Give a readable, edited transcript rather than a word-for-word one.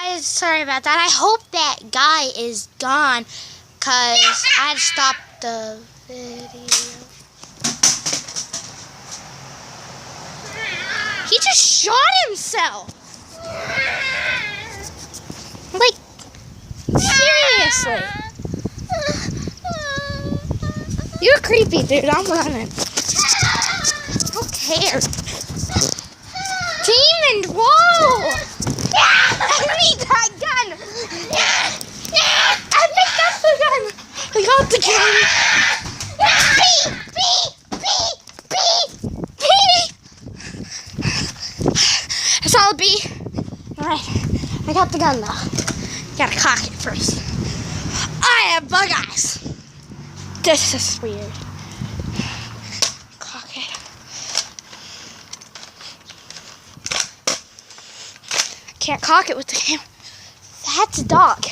Guys, sorry about that. I hope that guy is gone, because I had to stop the video. He just shot himself. Like, seriously. You're creepy, dude. I'm running. I don't care. Demon, whoa! I need that gun! I picked up the gun! I got the gun! That's all it be. Alright, I got the gun though. Gotta cock it first. I have bug eyes! This is weird. Cock it. Can't cock it with the camera. That's a dog.